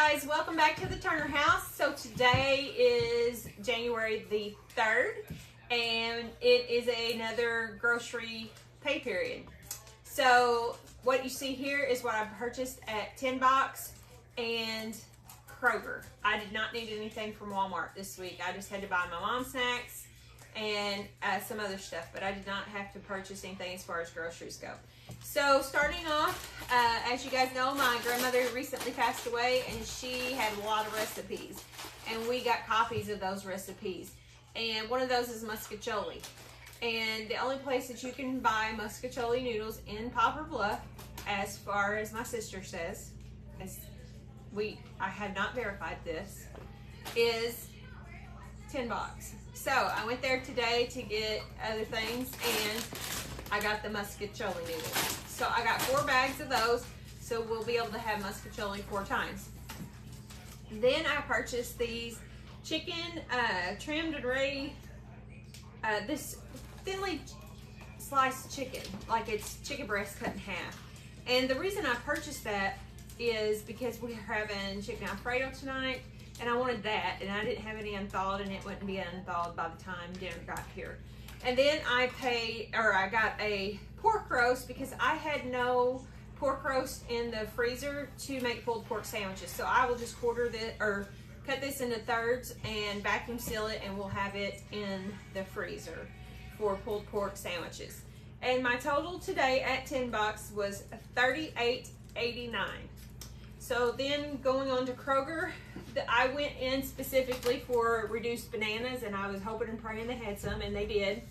guys, welcome back to the Turner House. So today is January the 3rd and it is another grocery pay period. So what you see here is what I purchased at 10 Box and Kroger. I did not need anything from Walmart this week. I just had to buy my mom snacks and some other stuff, but I did not have to purchase anything as far as groceries go. So starting off, as you guys know, my grandmother recently passed away and she had a lot of recipes, and we got copies of those recipes, and one of those is muscatoli, and the only place that you can buy muscatoli noodles in Poplar Bluff, as far as my sister says, I have not verified this, is 10 Box. So I went there today to get other things, and I got the muscatoli noodles. So I got 4 bags of those, so we'll be able to have muscatoli 4 times. Then I purchased these chicken, trimmed and ready, this thinly sliced chicken, like it's chicken breast cut in half. And the reason I purchased that is because we're having chicken Alfredo tonight, and I wanted that, and I didn't have any unthawed, and it wouldn't be unthawed by the time dinner got here. And then I got a pork roast because I had no pork roast in the freezer to make pulled pork sandwiches. So I will just cut this into thirds and vacuum seal it, and we'll have it in the freezer for pulled pork sandwiches. And my total today at 10 Box was $38.89. So then going on to Kroger, I went in specifically for reduced bananas, and I was hoping and praying they had some, and they did.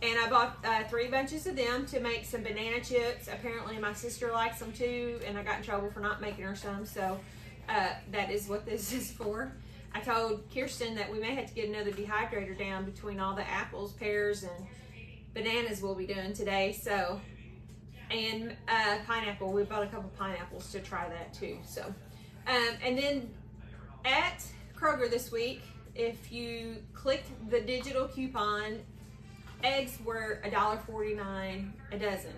And I bought 3 bunches of them to make some banana chips. Apparently my sister likes them too, and I got in trouble for not making her some, so that is what this is for. I told Kirsten that we may have to get another dehydrator down between all the apples, pears, and bananas we'll be doing today. So, and pineapple, we bought a couple pineapples to try that too. So, and then at Kroger this week, if you clicked the digital coupon, eggs were $1.49 a dozen,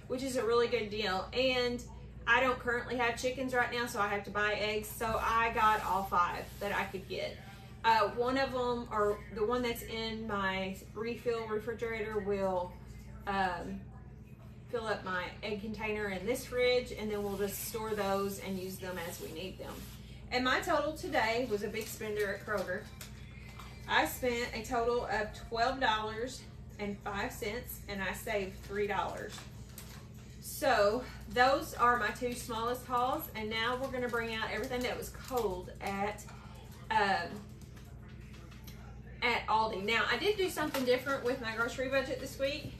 which is a really good deal. And I don't currently have chickens right now, so I have to buy eggs. So I got all 5 that I could get. One of them, or the one that's in my refill refrigerator, will fill up my egg container in this fridge, and then we'll just store those and use them as we need them. And my total today was a big spender at Kroger. I spent a total of $12.05, and I saved $3. So those are my 2 smallest hauls, and now we're going to bring out everything that was cold at Aldi. Now I did do something different with my grocery budget this week.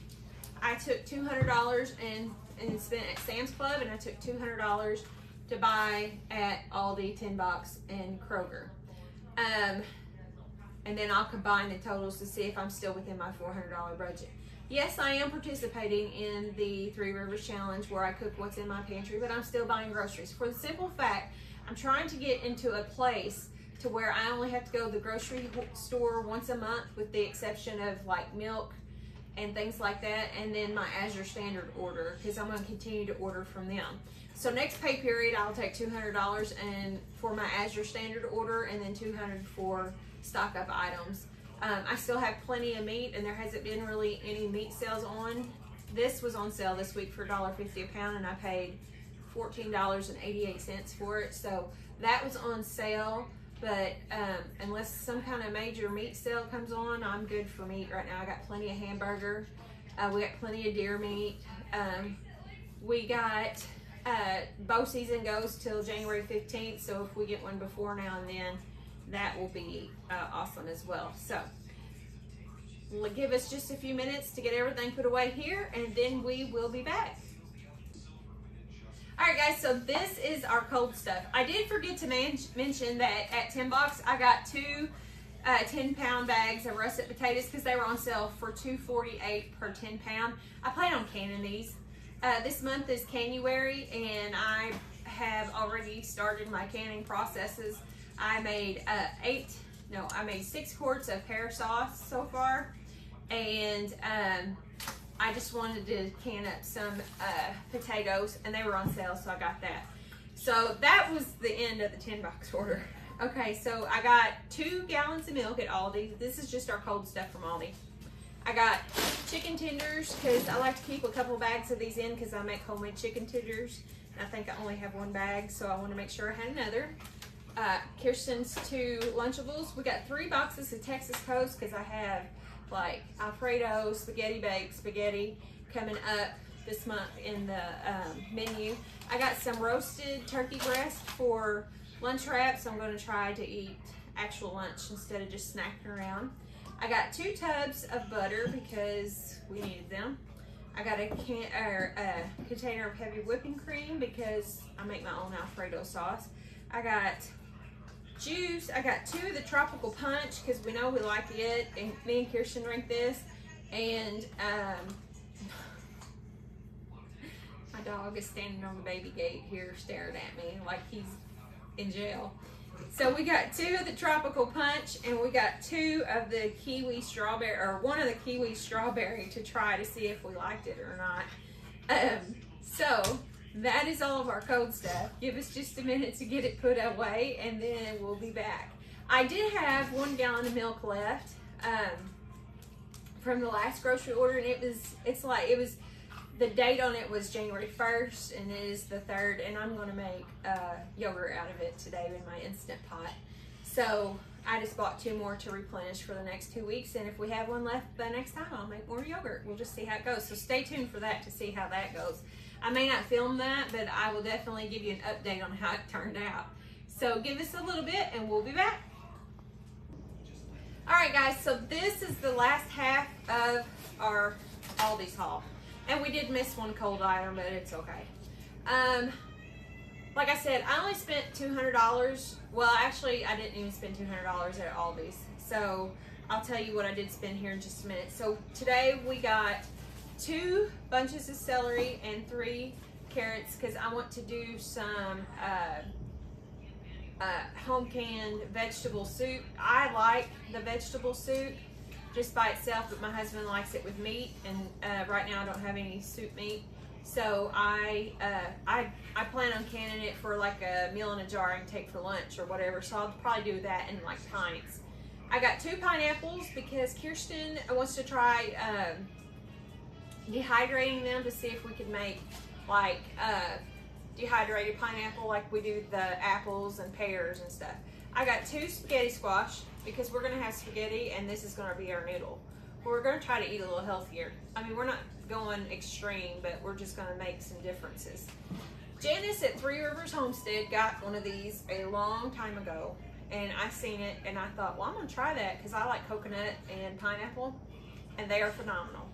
I took $200 and spent at Sam's Club, and I took $200 to buy at Aldi, 10 Box, and Kroger. And then I'll combine the totals to see if I'm still within my $400 budget. Yes, I am participating in the 3 Rivers Challenge where I cook what's in my pantry, but I'm still buying groceries. For the simple fact, I'm trying to get into a place to where I only have to go to the grocery store once a month, with the exception of like milk and things like that, and then my Azure Standard order, because I'm going to continue to order from them. So next pay period, I'll take $200 and for my Azure Standard order, and then $200 for stock up items. I still have plenty of meat, and there hasn't been really any meat sales on. This was on sale this week for $1.50 a pound, and I paid $14.88 for it. So that was on sale, but unless some kind of major meat sale comes on, I'm good for meat right now. I got plenty of hamburger. We got plenty of deer meat. We got bow season goes till January 15th, so if we get one before now and then, that will be awesome as well. So give us just a few minutes to get everything put away here, and then we will be back. All right, guys, so this is our cold stuff. I did forget to mention that at 10 Box, I got 2 10-pound bags of russet potatoes because they were on sale for $2.48 per 10 pound. I plan on canning these. This month is Canuary, and I have already started my canning processes. I made 6 quarts of pear sauce so far, and I just wanted to can up some potatoes, and they were on sale, so I got that. So that was the end of the 10-box order. Okay, so I got 2 gallons of milk at Aldi. This is just our cold stuff from Aldi. I got chicken tenders because I like to keep a couple bags of these in because I make homemade chicken tenders. I think I only have 1 bag, so I want to make sure I had another. Kirsten's 2 Lunchables. We got 3 boxes of Texas Toast because I have like Alfredo, spaghetti baked spaghetti coming up this month in the menu. I got some roasted turkey breast for lunch wraps. I'm going to try to eat actual lunch instead of just snacking around. I got 2 tubs of butter because we needed them. I got a container of heavy whipping cream because I make my own Alfredo sauce. I got juice. I got 2 of the tropical punch because we know we like it, and me and Kirsten drink this. And my dog is standing on the baby gate here staring at me like he's in jail. So we got 2 of the tropical punch, and we got 2 of the kiwi strawberry, or 1 of the kiwi strawberry to try to see if we liked it or not. So that is all of our cold stuff. Give us just a minute to get it put away, and then we'll be back. I did have 1 gallon of milk left from the last grocery order, and the date on it was January 1st, and it is the 3rd, and I'm going to make yogurt out of it today in my Instant Pot. So I just bought 2 more to replenish for the next 2 weeks, and if we have 1 left the next time, I'll make more yogurt. We'll just see how it goes. So stay tuned for that to see how that goes. I may not film that, but I will definitely give you an update on how it turned out. So give us a little bit, and we'll be back. All right, guys, so this is the last half of our Aldi's haul. And we did miss 1 cold item, but it's okay. Like I said, I only spent $200. Well, actually, I didn't even spend $200 at Aldi's. So I'll tell you what I did spend here in just a minute. So today we got 2 bunches of celery and 3 carrots because I want to do some home canned vegetable soup. I like the vegetable soup just by itself, but my husband likes it with meat, and right now I don't have any soup meat, so I plan on canning it for like a meal in a jar and take for lunch or whatever. So I'll probably do that in like pints. I got 2 pineapples because Kirsten wants to try dehydrating them to see if we could make like dehydrated pineapple like we do the apples and pears and stuff. I got 2 spaghetti squash because we're going to have spaghetti, and this is going to be our noodle. We're going to try to eat a little healthier. I mean, we're not going extreme, but we're just going to make some differences. Janice at 3 Rivers Homestead got one of these a long time ago, and I seen it, and I thought, well, I'm going to try that because I like coconut and pineapple, and they are phenomenal.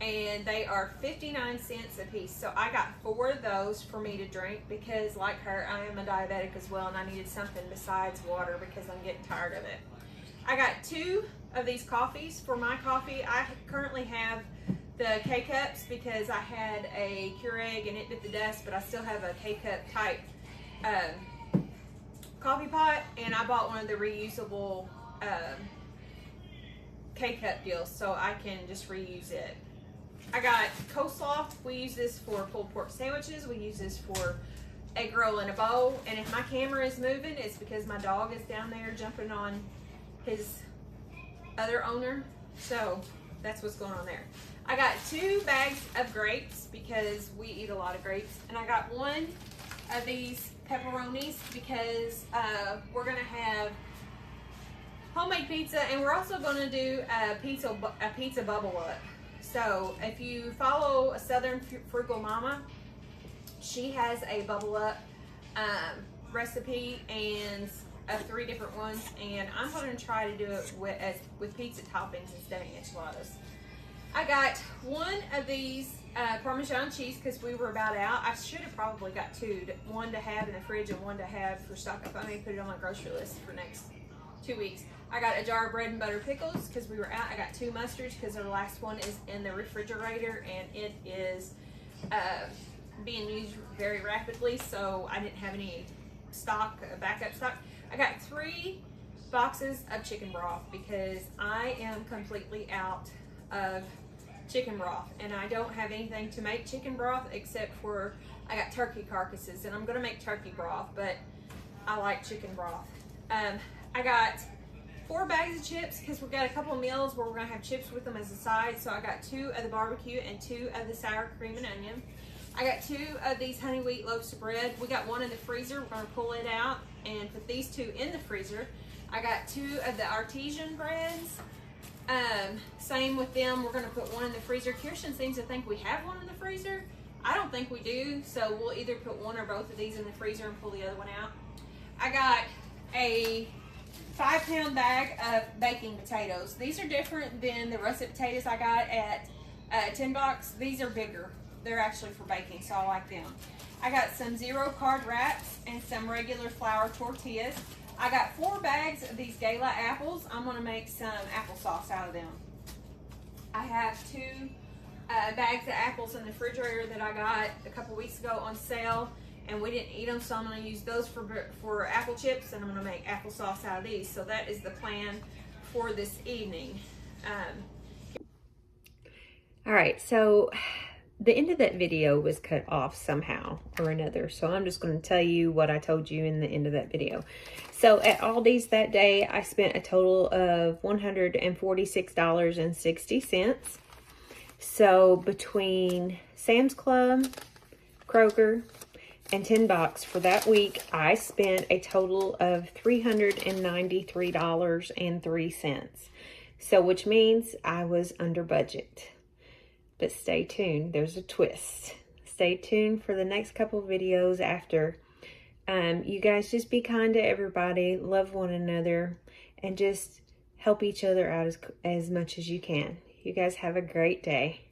And they are 59 cents a piece. So I got 4 of those for me to drink because, like her, I am a diabetic as well, and I needed something besides water because I'm getting tired of it. I got 2 of these coffees for my coffee. I currently have the K-Cups because I had a Keurig and it bit the dust, but I still have a K-Cup type coffee pot, and I bought one of the reusable K-Cup deals so I can just reuse it. I got coleslaw. We use this for pulled pork sandwiches. We use this for egg roll in a bowl. And if my camera is moving, it's because my dog is down there jumping on his other owner. So that's what's going on there. I got 2 bags of grapes because we eat a lot of grapes. And I got 1 of these pepperonis because we're going to have homemade pizza, and we're also going to do a pizza bubble up. So if you follow a Southern Frugal Momma, she has a bubble up recipe and 3 different ones, and I'm going to try to do it with pizza toppings instead of enchiladas. I got 1 of these Parmesan cheese because we were about out. I should have probably got 2, 1 to have in the fridge and 1 to have for stock up. I may put it on my grocery list for next 2 weeks. I got a jar of bread and butter pickles because we were out. I got 2 mustards because our last one is in the refrigerator and it is being used very rapidly, so I didn't have any stock, backup stock. I got 3 boxes of chicken broth because I am completely out of chicken broth, and I don't have anything to make chicken broth except for I got turkey carcasses, and I'm gonna make turkey broth, but I like chicken broth. I got 4 bags of chips because we've got a couple of meals where we're gonna have chips with them as a side. So I got 2 of the barbecue and 2 of the sour cream and onion. I got 2 of these honey wheat loaves of bread. We got 1 in the freezer. We're gonna pull it out and put these 2 in the freezer. I got 2 of the artisan breads. Same with them. We're gonna put 1 in the freezer. Kirsten seems to think we have 1 in the freezer. I don't think we do, so we'll either put 1 or both of these in the freezer and pull the other one out. I got a 5-pound bag of baking potatoes. These are different than the russet potatoes I got at Tin Box. These are bigger. They're actually for baking, so I like them. I got some 0-carb wraps and some regular flour tortillas. I got 4 bags of these Gala apples. I'm gonna make some applesauce out of them. I have 2 bags of apples in the refrigerator that I got a couple weeks ago on sale, and we didn't eat them, so I'm gonna use those for apple chips, and I'm gonna make applesauce out of these. So that is the plan for this evening. All right, so the end of that video was cut off somehow or another, so I'm just going to tell you what I told you in the end of that video. So at Aldi's that day, I spent a total of $146.60. So between Sam's Club, Kroger, and Tin Box for that week, I spent a total of $393.03. So which means I was under budget. But stay tuned, there's a twist. Stay tuned for the next couple of videos after. You guys just be kind to everybody, love one another, and just help each other out as much as you can. You guys have a great day.